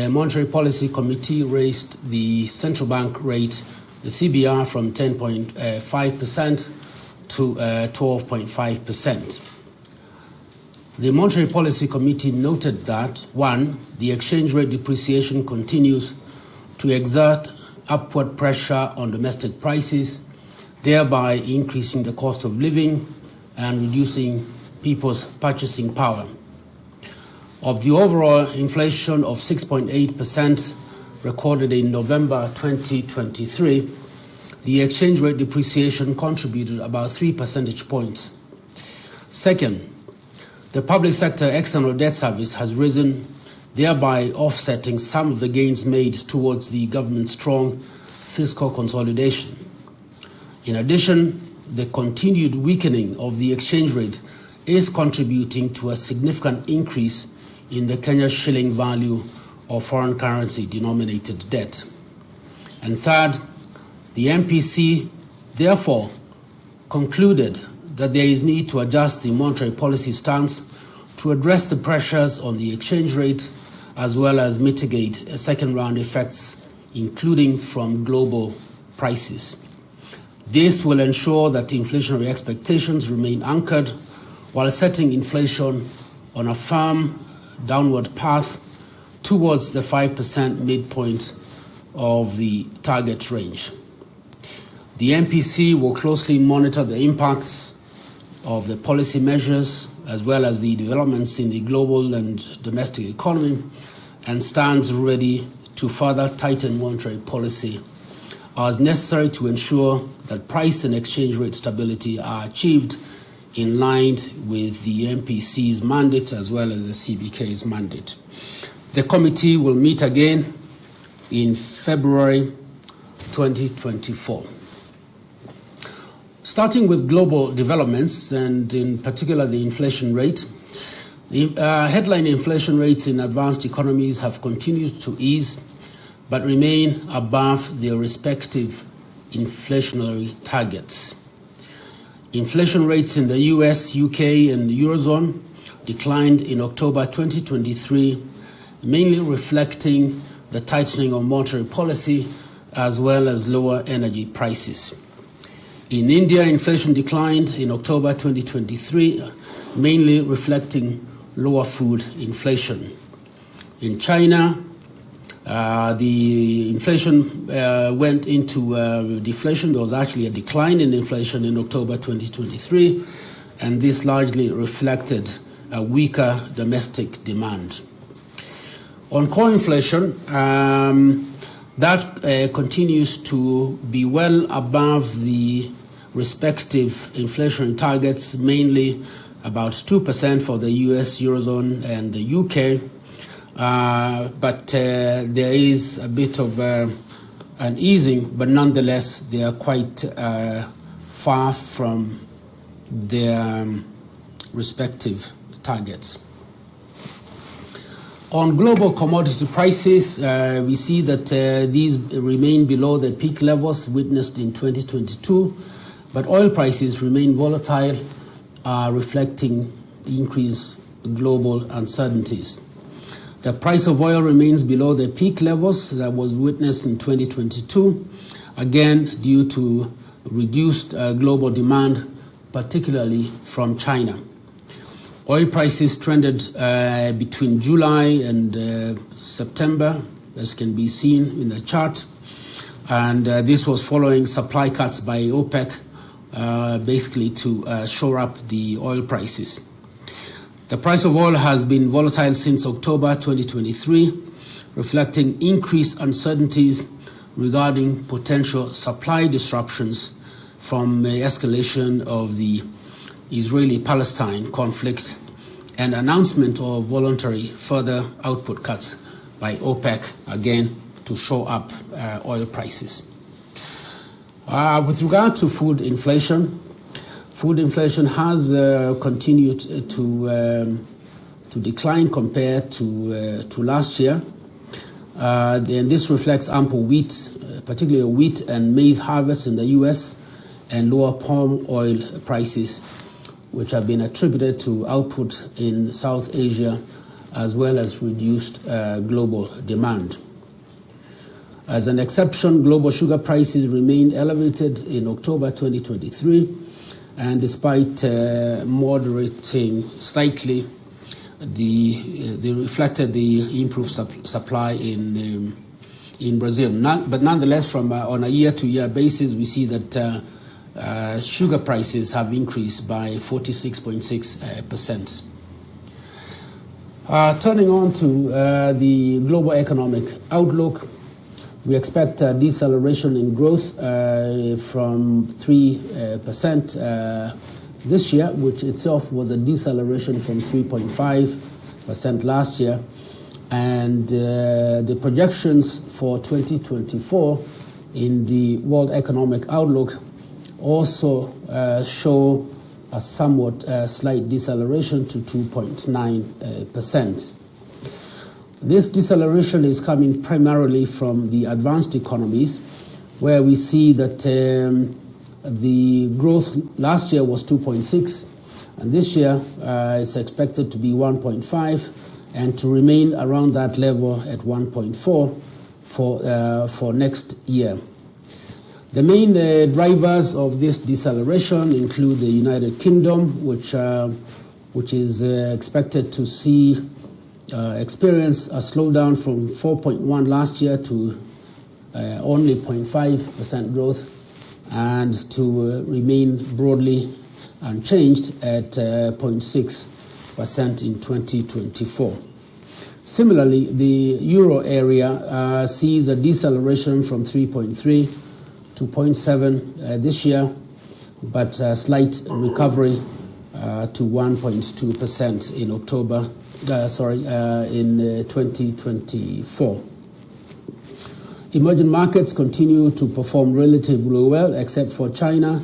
Monetary Policy Committee raised the central bank rate, the CBR, from 10.5% to 12.5%. The Monetary Policy Committee noted that, one, the exchange rate depreciation continues to exert upward pressure on domestic prices, thereby increasing the cost of living and reducing people's purchasing power. Of the overall inflation of 6.8% recorded in November 2023, the exchange rate depreciation contributed about 3 percentage points. Second, the public sector external debt service has risen, thereby offsetting some of the gains made towards the government's strong fiscal consolidation. In addition, the continued weakening of the exchange rate is contributing to a significant increase in the Kenya shilling value of foreign currency denominated debt. And third, the MPC therefore concluded that there is need to adjust the monetary policy stance to address the pressures on the exchange rate as well as mitigate second-round effects, including from global prices. This will ensure that inflationary expectations remain anchored while setting inflation on a firm downward path towards the 5% midpoint of the target range. The MPC will closely monitor the impacts of the policy measures as well as the developments in the global and domestic economy and stands ready to further tighten monetary policy as necessary to ensure that price and exchange rate stability are achieved in line with the MPC's mandate as well as the CBK's mandate. The committee will meet again in February 2024. Starting with global developments and in particular the inflation rate, the headline inflation rates in advanced economies have continued to ease but remain above their respective inflationary targets. Inflation rates in the US, UK, and Eurozone declined in October 2023, mainly reflecting the tightening of monetary policy as well as lower energy prices. In India, inflation declined in October 2023, mainly reflecting lower food inflation. In China, the inflation went into deflation. There was actually a decline in inflation in October 2023, and this largely reflected a weaker domestic demand. On core inflation, that continues to be well above the respective inflation targets, mainly about 2% for the US, Eurozone, and the UK. But there is a bit of an easing, but nonetheless, they are quite far from their respective targets. On global commodity prices, we see that these remain below the peak levels witnessed in 2022, but oil prices remain volatile, reflecting increased global uncertainties. The price of oil remains below the peak levels that was witnessed in 2022, again due to reduced global demand, particularly from China. Oil prices trended between July and September, as can be seen in the chart, and this was following supply cuts by OPEC, basically to shore up the oil prices. The price of oil has been volatile since October 2023, reflecting increased uncertainties regarding potential supply disruptions from the escalation of the Israeli-Palestine conflict and announcement of voluntary further output cuts by OPEC, again, to shore up oil prices. With regard to food inflation has continued to decline compared to last year. And this reflects ample wheat, particularly wheat and maize harvests in the U.S., and lower palm oil prices, which have been attributed to output in South Asia as well as reduced global demand. As an exception, global sugar prices remained elevated in October 2023, and despite moderating slightly, they reflected the improved supply in Brazil. But nonetheless, from on a year-to-year basis, we see that sugar prices have increased by 46.6%. Turning on to the global economic outlook, we expect a deceleration in growth from 3% this year, which itself was a deceleration from 3.5% last year. And the projections for 2024 in the World Economic Outlook also show a somewhat slight deceleration to 2.9%. This deceleration is coming primarily from the advanced economies, where we see that the growth last year was 2.6, and this year is expected to be 1.5, and to remain around that level at 1.4 for next year. The main drivers of this deceleration include the United Kingdom, which is expected to experience a slowdown from 4.1 last year to only 0.5% growth, and to remain broadly unchanged at 0.6% in 2024. Similarly, the euro area sees a deceleration from 3.3 to 0.7 this year, but a slight recovery to 1.2% in October. In 2024. Emerging markets continue to perform relatively well, except for China.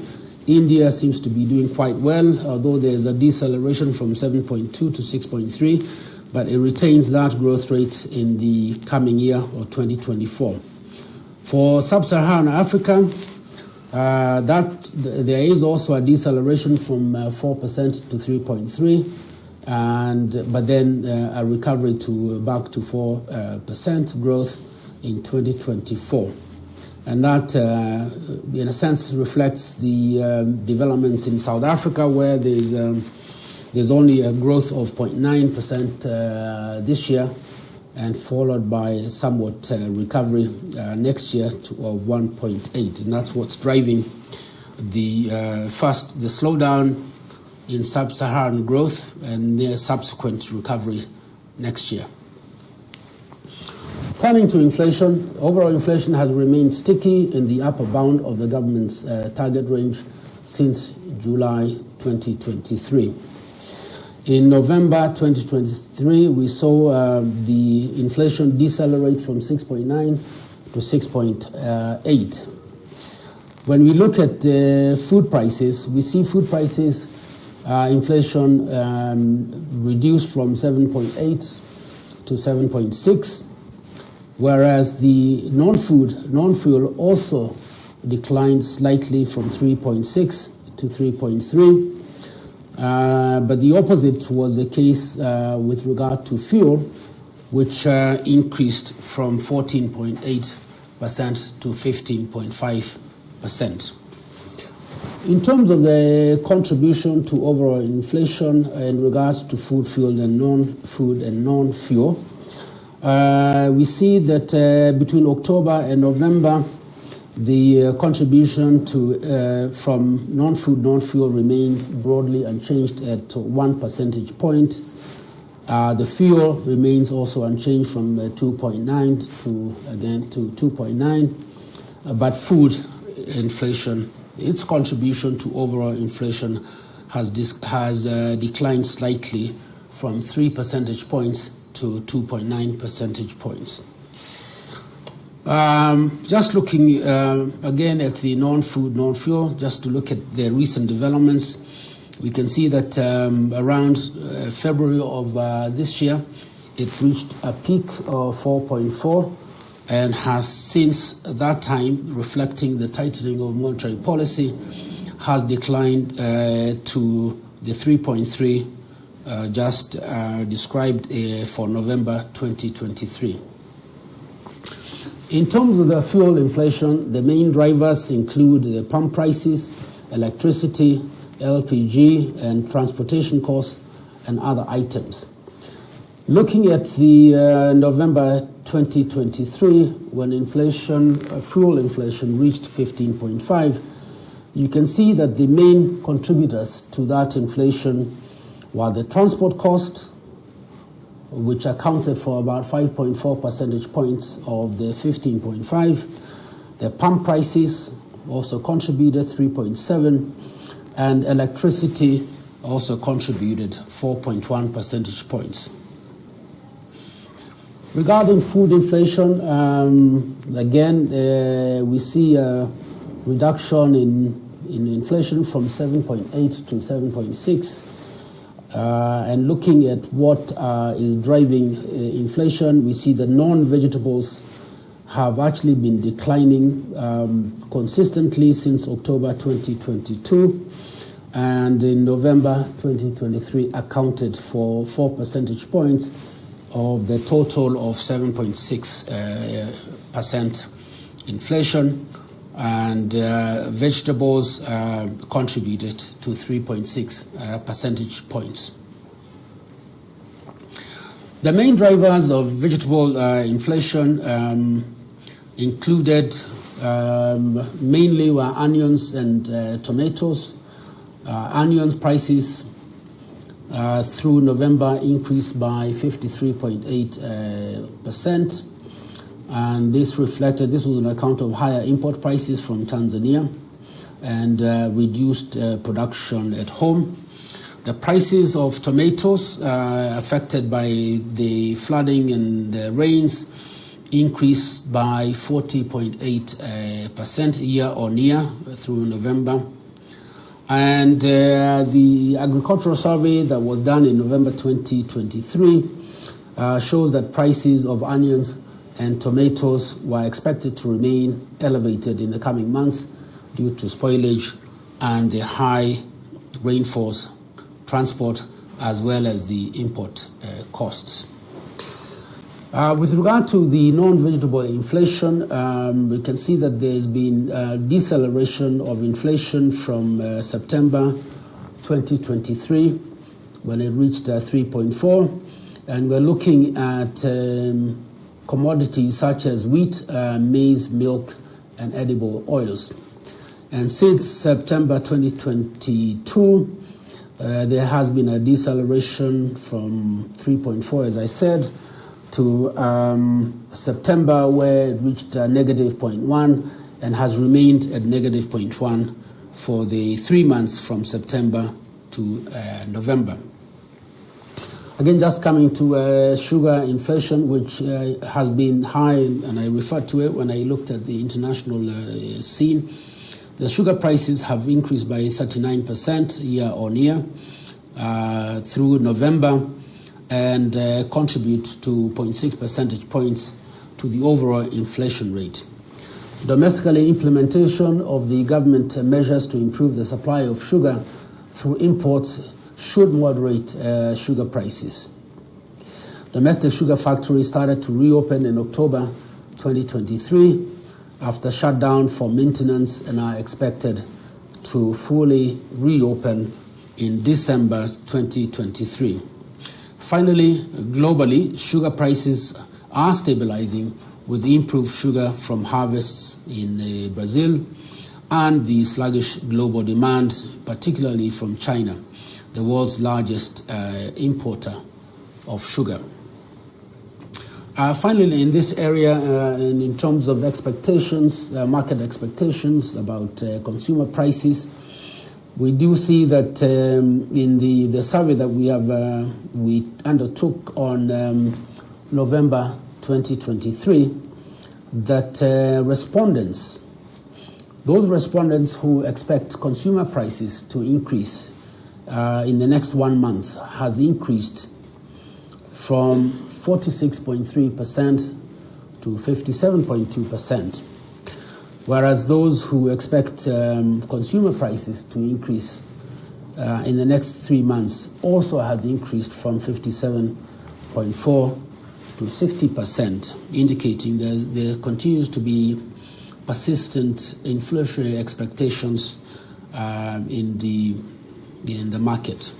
India seems to be doing quite well, although there's a deceleration from 7.2 to 6.3, but it retains that growth rate in the coming year, or 2024. For sub-Saharan Africa, there is also a deceleration from 4% to 3.3. But then a recovery back to 4% growth in 2024. And that, in a sense, reflects the developments in South Africa, where there's only a growth of 0.9% this year, and followed by somewhat recovery next year of 1.8. And that's what's driving the slowdown in sub-Saharan growth and their subsequent recovery next year. Turning to inflation, overall inflation has remained sticky in the upper bound of the government's target range since July 2023. In November 2023, we saw the inflation decelerate from 6.9 to 6.8. When we look at food prices, we see food prices inflation reduced from 7.8 to 7.6, whereas the non-fuel also declined slightly from 3.6 to 3.3. But the opposite was the case with regard to fuel, which increased from 14.8% to 15.5%. In terms of the contribution to overall inflation in regards to food, fuel, and non-food and non-fuel, we see that between October and November, the contribution from non-food, non-fuel remains broadly unchanged at 1 percentage point. The fuel remains also unchanged from 2.9 to 2.9, but food inflation, its contribution to overall inflation has declined slightly from 3 percentage points to 2.9 percentage points. Just looking again at the non-food, non-fuel, just to look at the recent developments, we can see that around February of this year, it reached a peak of 4.4 and has since that time, reflecting the tightening of monetary policy, has declined to the 3.3 just described for November 2023. In terms of the fuel inflation, the main drivers include the pump prices, electricity, LPG, and transportation costs, and other items. Looking at the November 2023, when fuel inflation reached 15.5, you can see that the main contributors to that inflation were the transport cost, which accounted for about 5.4 percentage points of the 15.5. The pump prices also contributed 3.7, and electricity also contributed 4.1 percentage points. Regarding food inflation, again, we see a reduction in inflation from 7.8 to 7.6. And looking at what is driving inflation, we see that non-vegetables have actually been declining consistently since October 2022, and in November 2023 accounted for 4 percentage points of the total of 7.6% inflation, and vegetables contributed to 3.6 percentage points. The main drivers of vegetable inflation included mainly were onions and tomatoes. Onions prices through November increased by 53.8%. And this was on account of higher import prices from Tanzania and reduced production at home. The prices of tomatoes affected by the flooding and the rains increased by 40.8% year on year through November. And the agricultural survey that was done in November 2023 shows that prices of onions and tomatoes were expected to remain elevated in the coming months due to spoilage and the high rainfalls, transport, as well as the import costs. With regard to the non-vegetable inflation, we can see that there's been a deceleration of inflation from September 2023, when it reached 3.4, and we're looking at commodities such as wheat, maize, milk, and edible oils. And since September 2022, there has been a deceleration from 3.4, as I said, to September, where it reached negative 0.1 and has remained at negative 0.1 for the 3 months from September to November. Again, just coming to sugar inflation, which has been high, and I referred to it when I looked at the international scene. The sugar prices have increased by 39% year on year through November, and contribute to 0.6 percentage points to the overall inflation rate. Domestically, implementation of the government measures to improve the supply of sugar through imports should moderate sugar prices. Domestic sugar factories started to reopen in October 2023 after shutdown for maintenance and are expected to fully reopen in December 2023. Finally, globally, sugar prices are stabilizing with improved sugar from harvests in Brazil and the sluggish global demand, particularly from China, the world's largest importer of sugar. Finally, in this area, and in terms of expectations, market expectations about consumer prices, we do see that in the survey that we undertook on November 2023, that those respondents who expect consumer prices to increase in the next 1 month has increased from 46.3% to 57.2%. Whereas those who expect consumer prices to increase in the next 3 months also has increased from 57.4 to 60%, indicating that there continues to be persistent inflationary expectations in the market.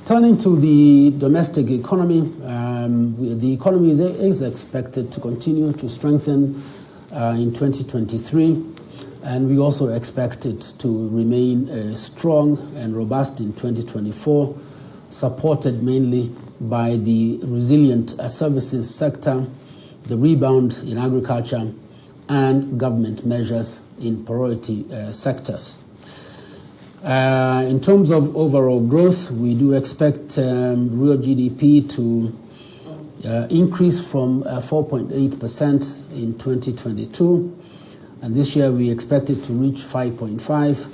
Turning to the domestic economy, the economy is expected to continue to strengthen in 2023, and we also expect it to remain strong and robust in 2024, supported mainly by the resilient services sector, the rebound in agriculture, and government measures in priority sectors. In terms of overall growth, we do expect real GDP to increase from 4.8% in 2022, and this year we expect it to reach 5.5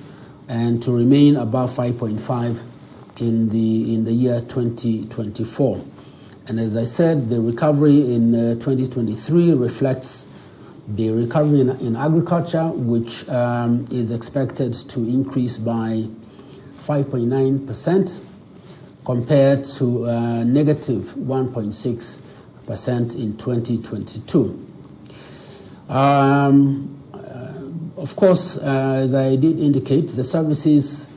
and to remain above 5.5 in the year 2024. And as I said, the recovery in 2023 reflects the recovery in agriculture, which is expected to increase by 5.9% compared to negative 1.6% in 2022. Of course, as I did indicate, the services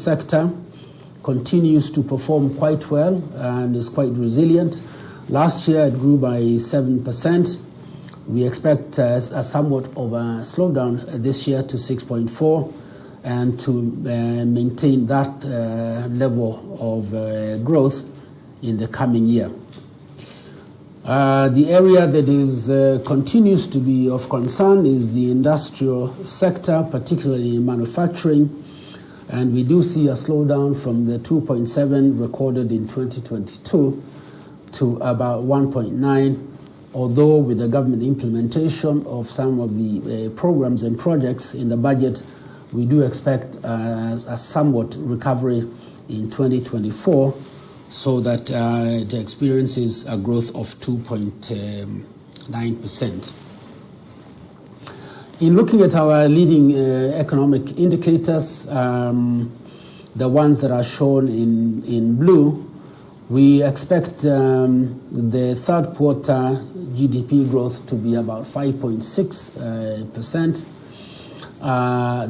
sector continues to perform quite well and is quite resilient. Last year it grew by 7%. We expect a somewhat of a slowdown this year to 6.4, and to maintain that level of growth in the coming year. The area that continues to be of concern is the industrial sector, particularly manufacturing, and we do see a slowdown from the 2.7 recorded in 2022 to about 1.9, although with the government implementation of some of the programs and projects in the budget, we do expect a somewhat recovery in 2024, so that it experiences a growth of 2.9%. In looking at our leading economic indicators, the ones that are shown in blue, we expect the third quarter GDP growth to be about 5.6%.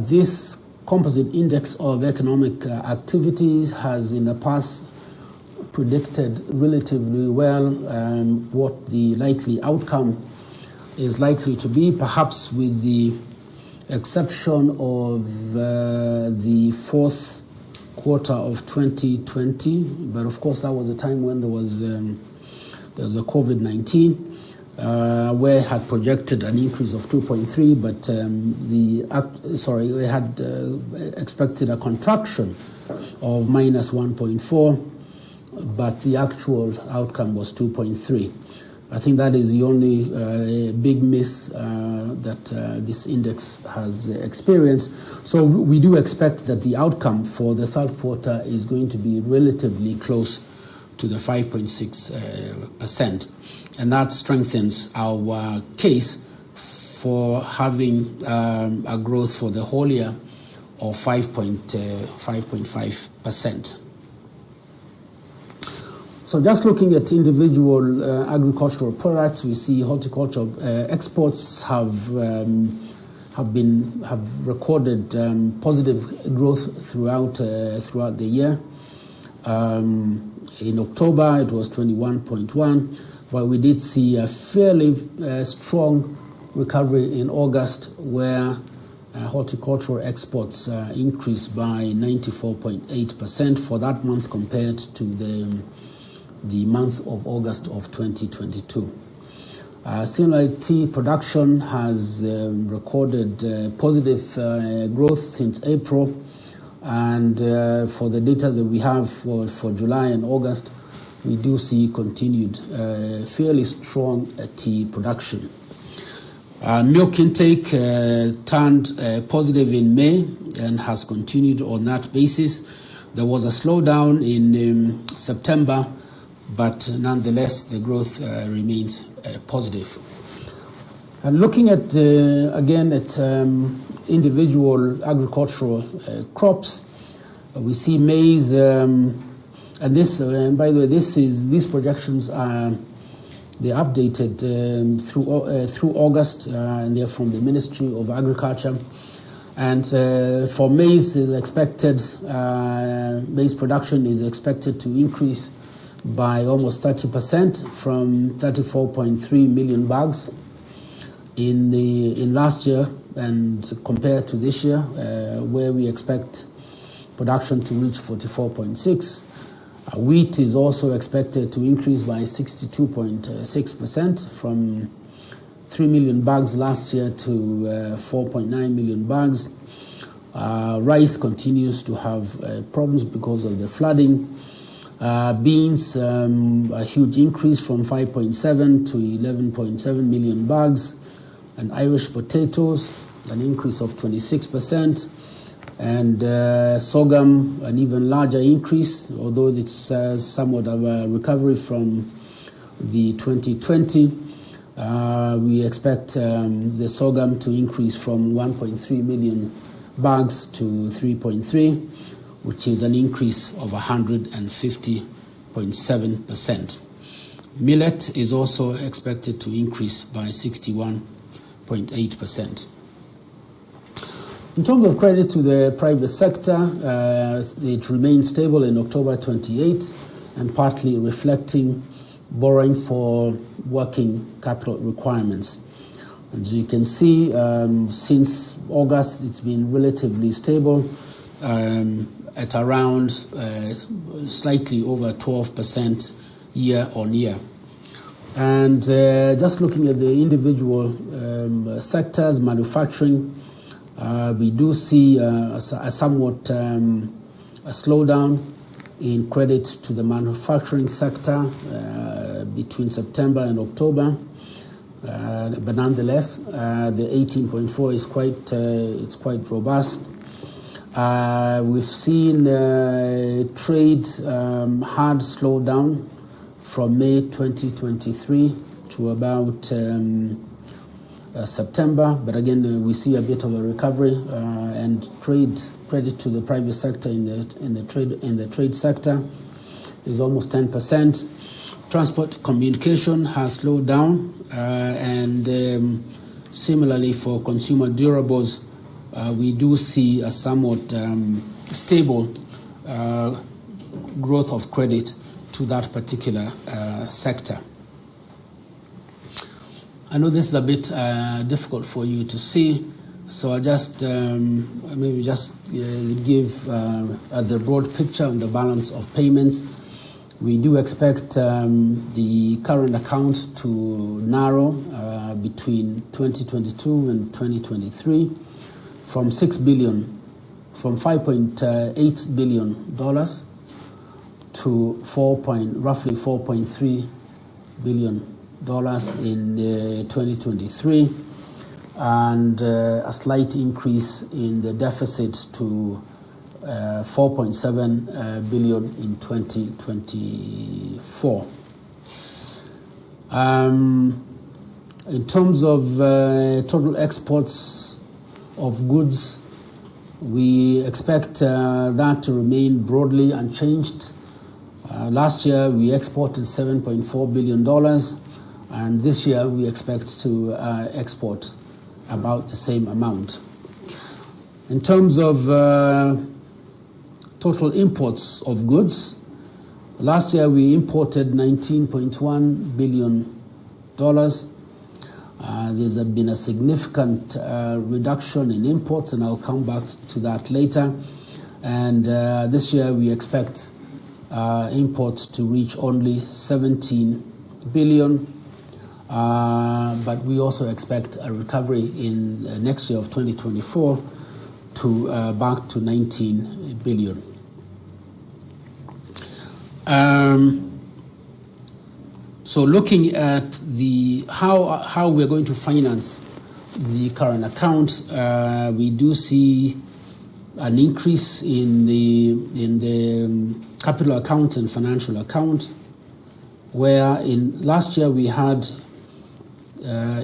This composite index of economic activity has in the past predicted relatively well what the likely outcome is likely to be, perhaps with the exception of the fourth quarter of 2020, but of course that was a time when there was a COVID-19, where it had projected an increase of 2.3, but it had expected a contraction of minus 1.4, but the actual outcome was 2.3. I think that is the only big miss that this index has experienced. So we do expect that the outcome for the third quarter is going to be relatively close to the 5.6%. And that strengthens our case for having a growth for the whole year of 5.5%. So just looking at individual agricultural products, we see horticultural exports have recorded positive growth throughout the year. In October, it was 21.1, but we did see a fairly strong recovery in August, where horticultural exports increased by 94.8% for that month compared to the month of August of 2022. Similarly, tea production has recorded positive growth since April, and for the data that we have for July and August, we do see continued fairly strong tea production. Milk intake turned positive in May and has continued on that basis. There was a slowdown in September, but nonetheless the growth remains positive. And looking at again at individual agricultural crops, we see maize, and this, by the way, these projections are updated through August, and they're from the Ministry of Agriculture. And for maize, maize production is expected to increase by almost 30% from 34.3 million bags in last year, and compared to this year, where we expect production to reach 44.6. Wheat is also expected to increase by 62.6% from 3 million bags last year to 4.9 million bags. Rice continues to have problems because of the flooding. Beans, a huge increase from 5.7 to 11.7 million bags. And Irish potatoes, an increase of 26%. And sorghum, an even larger increase, although it's somewhat of a recovery from the 2020. We expect the sorghum to increase from 1.3 million bags to 3.3, which is an increase of 150.7%. Millet is also expected to increase by 61.8%. In terms of credit to the private sector, it remains stable in October 28, and partly reflecting borrowing for working capital requirements. As you can see, since August, it's been relatively stable at around slightly over 12% year on year. And just looking at the individual sectors, manufacturing, we do see a somewhat a slowdown in credit to the manufacturing sector between September and October, but nonetheless, the 18.4 is quite robust. We've seen trade hard slow down from May 2023 to about September, but again we see a bit of a recovery, and credit to the private sector in the trade sector is almost 10%. Transport communication has slowed down, and similarly for consumer durables, we do see a somewhat stable growth of credit to that particular sector. I know this is a bit difficult for you to see, so I'll just maybe just give the broad picture on the balance of payments. We do expect the current account to narrow between 2022 and 2023 from $5.8 billion to roughly $4.3 billion in 2023, and a slight increase in the deficit to 4.7 billion in 2024. In terms of total exports of goods, we expect that to remain broadly unchanged. Last year we exported $7.4 billion, and this year we expect to export about the same amount. In terms of total imports of goods, last year we imported $19.1 billion. There's been a significant reduction in imports, and I'll come back to that later. And this year we expect imports to reach only $17 billion. But we also expect a recovery in next year of 2024 to back to $19 billion. So looking at how we're going to finance the current account, we do see an increase in the capital account and financial account, where in last year we had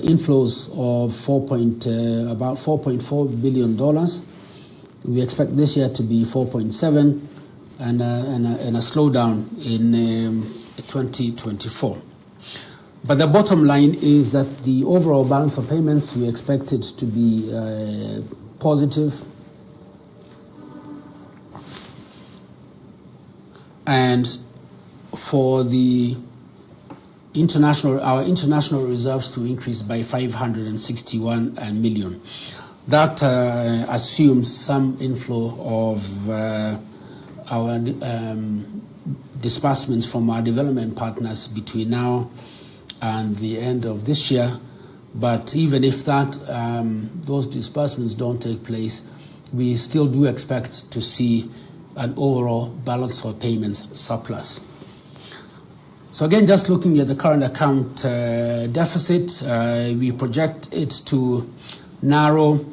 inflows of about $4.4 billion. We expect this year to be 4.7, and a slowdown in 2024. But the bottom line is that the overall balance of payments, we expect it to be positive. And for our international reserves to increase by 561 million. That assumes some inflow of our disbursements from our development partners between now and the end of this year. But even if those disbursements don't take place, we still do expect to see an overall balance of payments surplus. So again, just looking at the current account deficit, we project it to narrow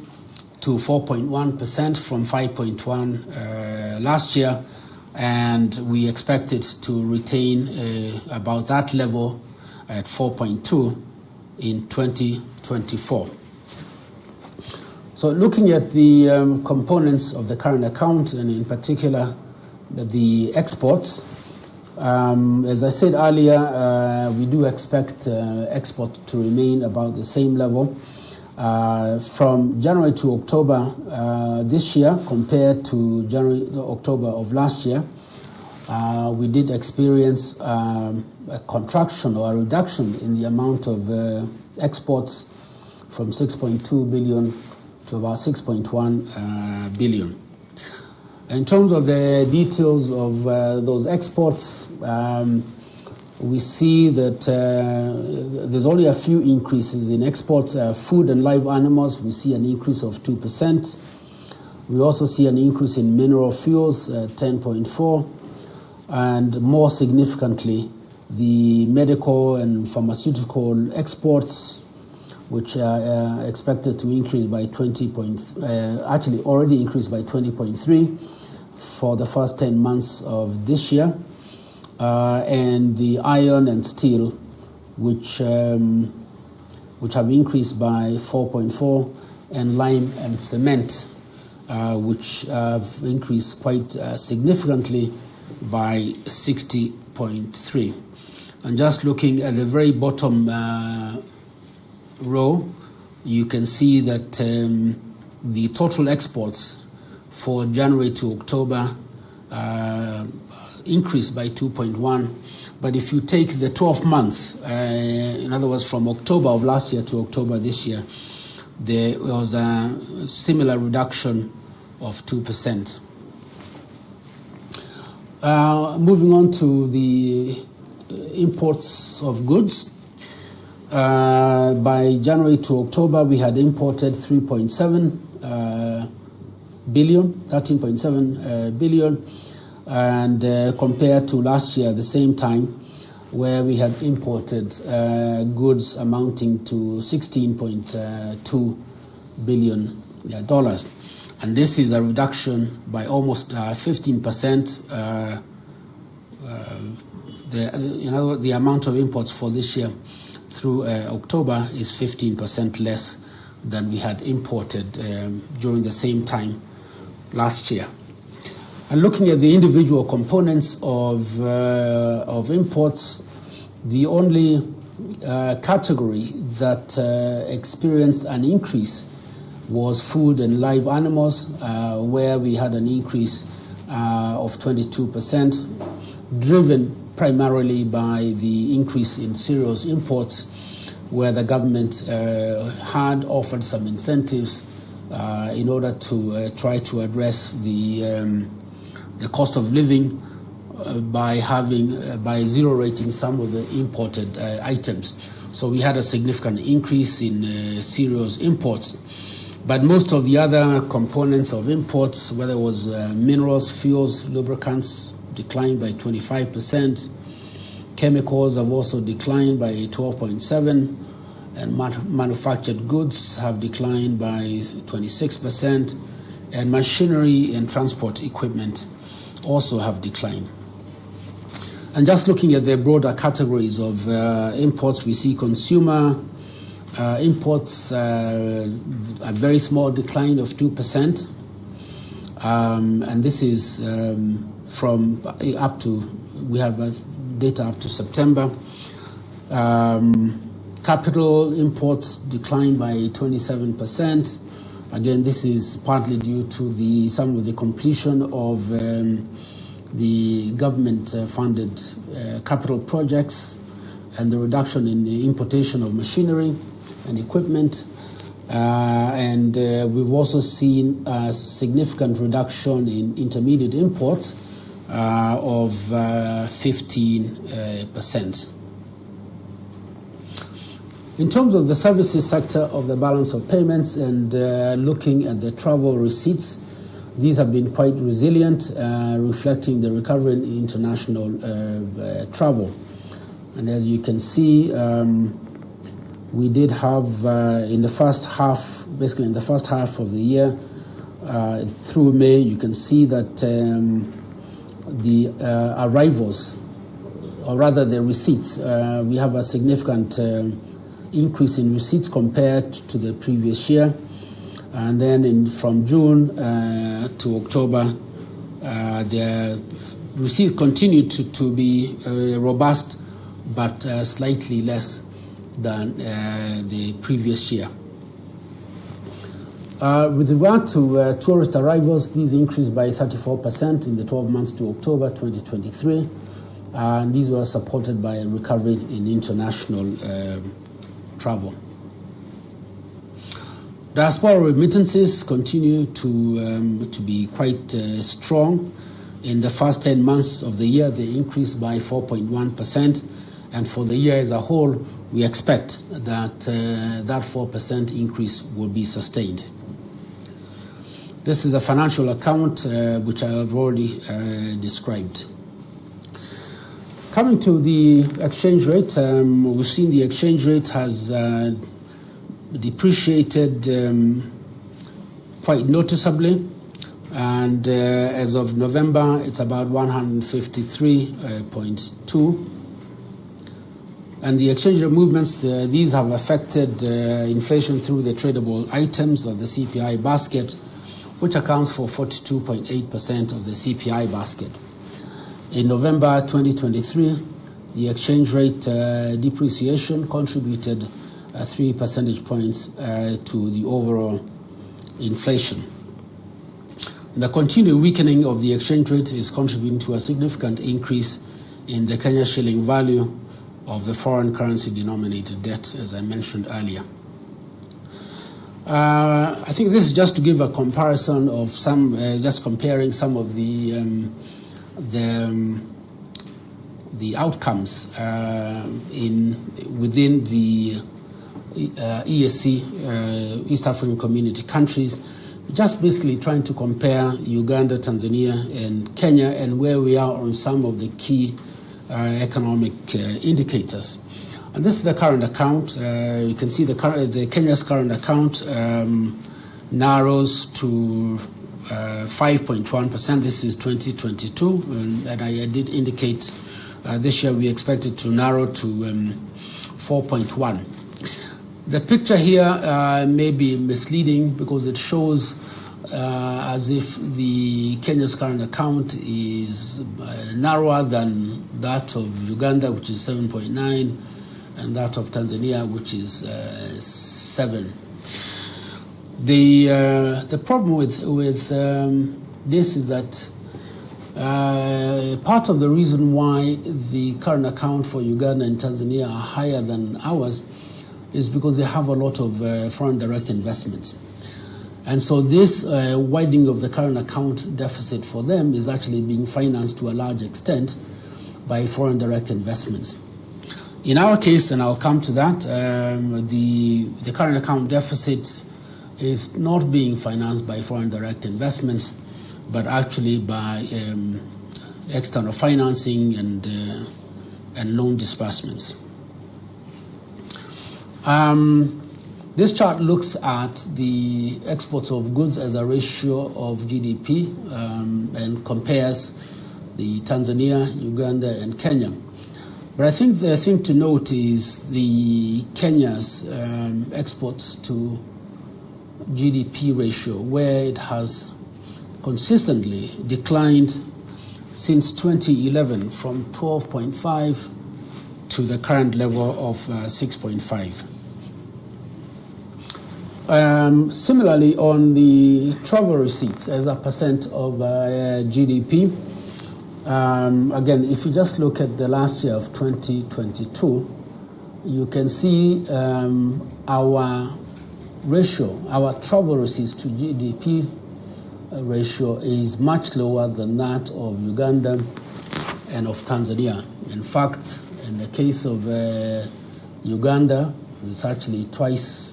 to 4.1% from 5.1 last year, and we expect it to retain about that level at 4.2 in 2024. So looking at the components of the current account, and in particular the exports, as I said earlier, we do expect export to remain about the same level. From January to October this year compared to January to October of last year, we did experience a contraction or a reduction in the amount of exports from 6.2 billion to about 6.1 billion. In terms of the details of those exports, we see that there's only a few increases in exports. Food and live animals, we see an increase of 2%. We also see an increase in mineral fuels, 10.4%. And more significantly, the medical and pharmaceutical exports, which are expected to increase by actually already increased by 20.3% for the first 10 months of this year. And the iron and steel, which have increased by 4.4%, and lime and cement, which have increased quite significantly by 60.3%. And just looking at the very bottom row, you can see that the total exports for January to October increased by 2.1%. But if you take the 12 months, in other words, from October of last year to October this year, there was a similar reduction of 2%. Moving on to the imports of goods. By January to October, we had imported 13.7 billion, and compared to last year, the same time, where we had imported goods amounting to $16.2 billion. And this is a reduction by almost 15%. The amount of imports for this year through October is 15% less than we had imported during the same time last year. And looking at the individual components of imports, the only category that experienced an increase was food and live animals, where we had an increase of 22%, driven primarily by the increase in cereals imports, where the government had offered some incentives in order to try to address the cost of living by zero rating some of the imported items. So we had a significant increase in cereals imports. But most of the other components of imports, whether it was minerals, fuels, lubricants, declined by 25%. Chemicals have also declined by 12.7%, and manufactured goods have declined by 26%, and machinery and transport equipment also have declined. And just looking at the broader categories of imports, we see consumer Imports, a very small decline of 2%. And this is from up to, we have data up to September. Capital imports declined by 27%. Again, this is partly due to some of the completion of the government-funded capital projects and the reduction in the importation of machinery and equipment. And we've also seen a significant reduction in intermediate imports of 15%. In terms of the services sector of the balance of payments and looking at the travel receipts, these have been quite resilient, reflecting the recovery in international travel. And as you can see, we did have in the first half, basically in the first half of the year, through May, you can see that the arrivals, or rather the receipts, we have a significant increase in receipts compared to the previous year. And then from June to October, the receipts continued to be robust, but slightly less than the previous year. With regard to tourist arrivals, these increased by 34% in the 12 months to October 2023, and these were supported by a recovery in international travel. Diaspora remittances continue to be quite strong. In the first 10 months of the year, they increased by 4.1%, and for the year as a whole, we expect that that 4% increase will be sustained. This is a financial account which I have already described. Coming to the exchange rate, we've seen the exchange rate has depreciated quite noticeably, and as of November, it's about 153.2. And the exchange rate movements, these have affected inflation through the tradable items of the CPI basket, which accounts for 42.8% of the CPI basket. In November 2023, the exchange rate depreciation contributed 3 percentage points to the overall inflation. The continued weakening of the exchange rate is contributing to a significant increase in the Kenya shilling value of the foreign currency denominated debt, as I mentioned earlier. I think this is just to give a comparison of some, just comparing some of the outcomes within the EAC, East African Community countries, just basically trying to compare Uganda, Tanzania, and Kenya, and where we are on some of the key economic indicators. And this is the current account. You can see the Kenya's current account narrows to 5.1%. This is 2022, and I did indicate this year we expect it to narrow to 4.1. The picture here may be misleading because it shows as if the Kenya's current account is narrower than that of Uganda, which is 7.9, and that of Tanzania, which is 7. The problem with this is that part of the reason why the current account for Uganda and Tanzania are higher than ours is because they have a lot of foreign direct investments. And so this widening of the current account deficit for them is actually being financed to a large extent by foreign direct investments. In our case, and I'll come to that, the current account deficit is not being financed by foreign direct investments, but actually by external financing and loan disbursements. This chart looks at the exports of goods as a ratio of GDP and compares the Tanzania, Uganda, and Kenya. But I think the thing to note is the Kenya's exports to GDP ratio, where it has consistently declined since 2011 from 12.5 to the current level of 6.5. Similarly, on the travel receipts as a percent of GDP, again, if you just look at the last year of 2022, you can see our ratio, our travel receipts to GDP ratio is much lower than that of Uganda and of Tanzania. In fact, in the case of Uganda, it's actually twice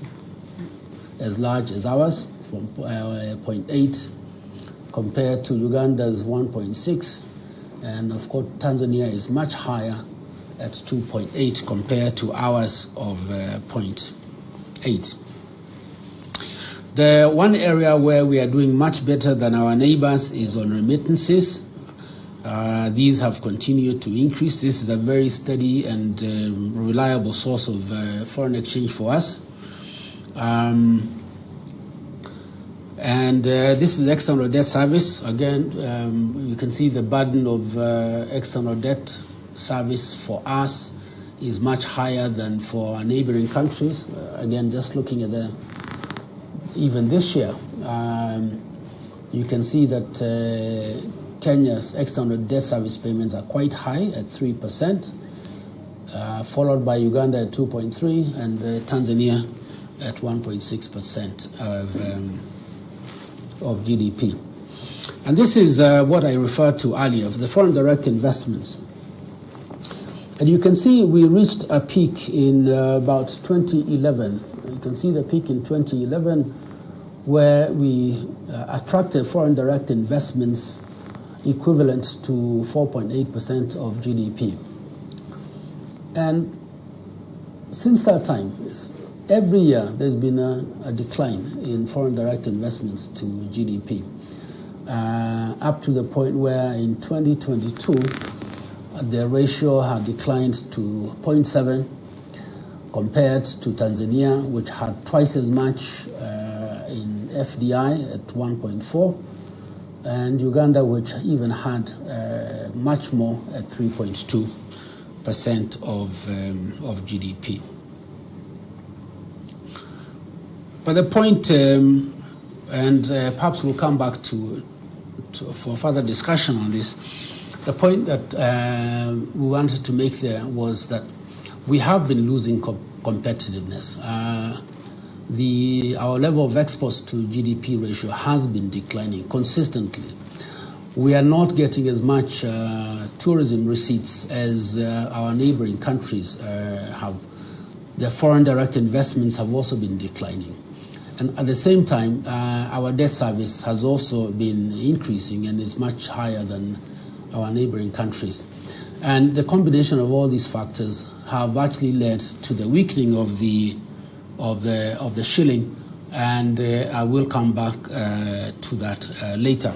as large as ours, from 0.8 compared to Uganda's 1.6, and of course Tanzania is much higher at 2.8 compared to ours of 0.8. The one area where we are doing much better than our neighbors is on remittances. These have continued to increase. This is a very steady and reliable source of foreign exchange for us. This is external debt service. Again, you can see the burden of external debt service for us is much higher than for our neighboring countries. Again, just looking at even this year, you can see that Kenya's external debt service payments are quite high at 3%, followed by Uganda at 2.3% and Tanzania at 1.6% of GDP. And this is what I referred to earlier, the foreign direct investments. And you can see we reached a peak in about 2011. You can see the peak in 2011 where we attracted foreign direct investments equivalent to 4.8% of GDP. And since that time, every year there's been a decline in foreign direct investments to GDP, up to the point where in 2022, the ratio had declined to 0.7 compared to Tanzania, which had twice as much in FDI at 1.4, and Uganda, which even had much more at 3.2% of GDP. But the point, and perhaps we'll come back to for further discussion on this, the point that we wanted to make there was that we have been losing competitiveness. Our level of exports to GDP ratio has been declining consistently. We are not getting as much tourism receipts as our neighboring countries have. Their foreign direct investments have also been declining. And at the same time, our debt service has also been increasing and is much higher than our neighboring countries. And the combination of all these factors have actually led to the weakening of the shilling, and I will come back to that later.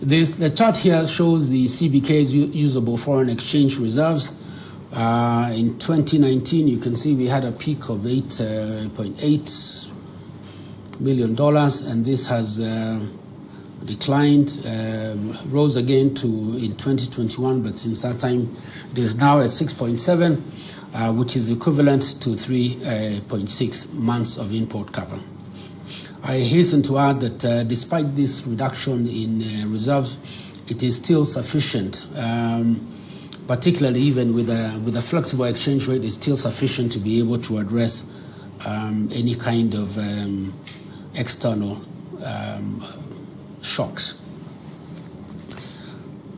The chart here shows the CBK's usable foreign exchange reserves. In 2019, you can see we had a peak of $8.8 million, and this has declined, rose again in 2021, but since that time it is now at 6.7, which is equivalent to 3.6 months of import cover. I hasten to add that despite this reduction in reserves, it is still sufficient, particularly even with a flexible exchange rate, is still sufficient to be able to address any kind of external shocks.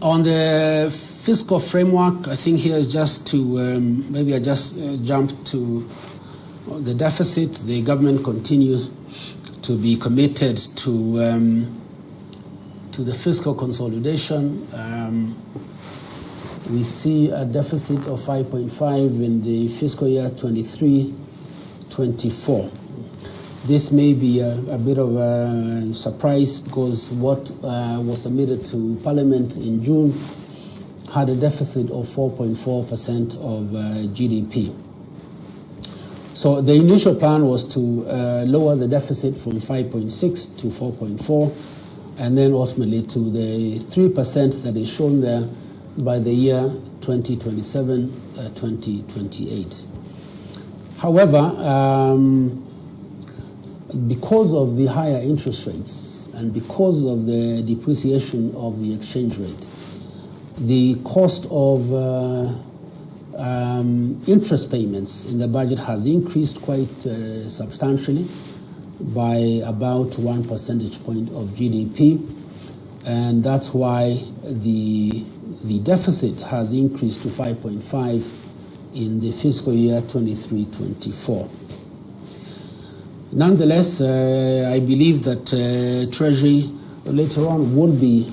On the fiscal framework, I think here is just to, maybe I just jump to the deficit. The government continues to be committed to the fiscal consolidation. We see a deficit of 5.5 in the fiscal year 23-24. This may be a bit of a surprise because what was submitted to Parliament in June had a deficit of 4.4% of GDP. So the initial plan was to lower the deficit from 5.6 to 4.4, and then ultimately to the 3% that is shown there by the year 2027, 2028. However, because of the higher interest rates and because of the depreciation of the exchange rate, the cost of interest payments in the budget has increased quite substantially by about 1 percentage point of GDP, and that's why the deficit has increased to 5.5 in the fiscal year 23-24. Nonetheless, I believe that Treasury later on would be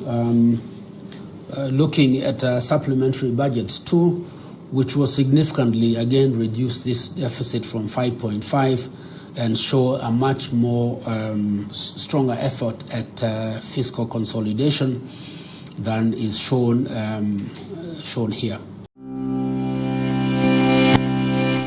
looking at a supplementary budget too, which will significantly again reduce this deficit from 5.5 and show a much more stronger effort at fiscal consolidation than is shown here.